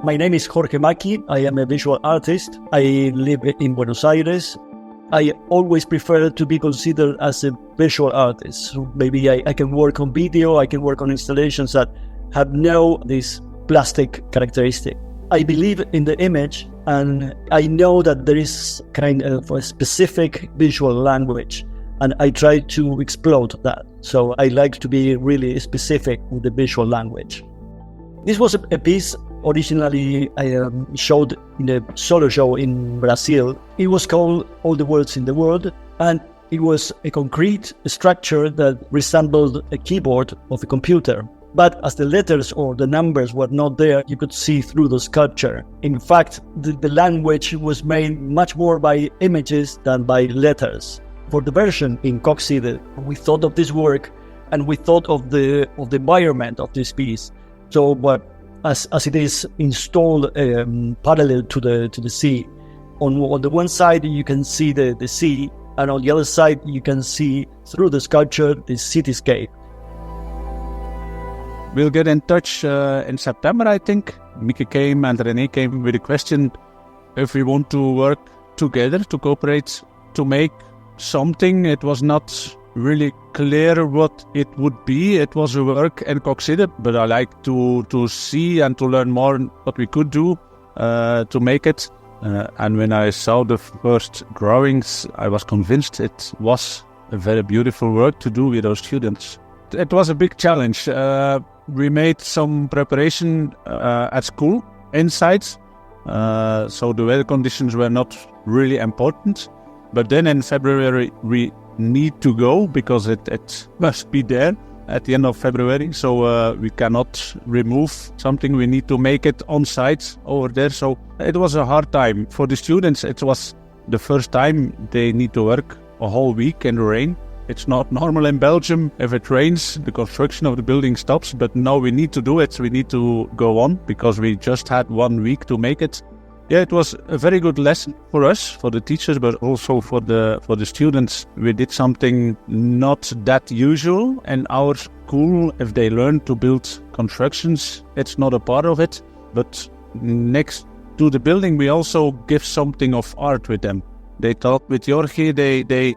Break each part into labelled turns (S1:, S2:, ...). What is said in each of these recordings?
S1: My name is Jorge Macchi. I am a visual artist. I live in Buenos Aires. I always prefer to be considered as a visual artist. So maybe I can work on video, I can work on installations that have no this plastic characteristic. I believe in the image, and I know that there is kind of a specific visual language, and I try to explode that. So I like to be really specific with the visual language. This was a piece originally I showed in a solo show in Brazil. It was called All the Words in the World, and it was a concrete structure that resembled a keyboard of a computer. But as the letters or the numbers were not there, you could see through the sculpture. In fact, the language was made much more by images than by letters. For the version in Koksijde, we thought of this work and we thought of the environment of this piece. So, as it is installed parallel to the sea, on the one side you can see the sea, and on the other side you can see through the sculpture the cityscape.
S2: We'll get in touch in September, I think. Mieke came and René came with a question if we want to work together, to cooperate, to make something. It was not really clear what it would be. It was a work in Koksijde, but I like to see and to learn more what we could do to make it. And when I saw the first drawings, I was convinced it was a very beautiful work to do with those students. It was a big challenge. We made some preparation at school inside, so the weather conditions were not really important. But then in February we need to go because it must be there at the end of February. So we cannot remove something. We need to make it on site over there. So it was a hard time for the students. It was the first time they need to work a whole week in the rain. It's not normal in Belgium. If it rains, the construction of the building stops. But now we need to do it. We need to go on because we just had 1 week to make it. Yeah, it was a very good lesson for us, for the teachers, but also for the students. We did something not that usual in our school. If they learn to build constructions, it's not a part of it. But next to the building, we also give something of art with them. They talk with Jorge. They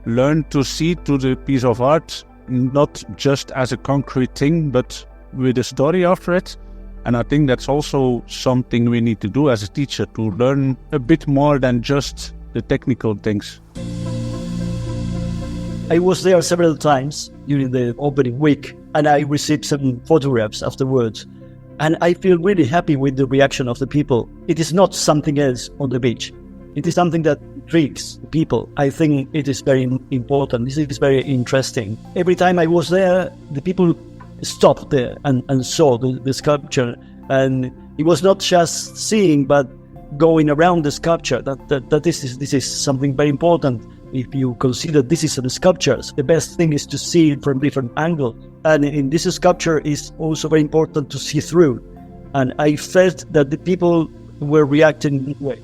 S2: learn to see to the piece of art, not just as a concrete thing, but with a story after it. And I think that's also something we need to do as a teacher, to learn a bit more than just the technical things.
S1: I was there several times during the opening week, and I received some photographs afterwards. And I feel really happy with the reaction of the people. It is not something else on the beach. It is something that intrigues people. I think it is very important. This is very interesting. Every time I was there, the people stopped there and saw the sculpture. And it was not just seeing, but going around the sculpture. That this is something very important. If you consider this is a sculpture, the best thing is to see it from different angles. And in this sculpture, is also very important to see through. And I felt that the people were reacting in this way.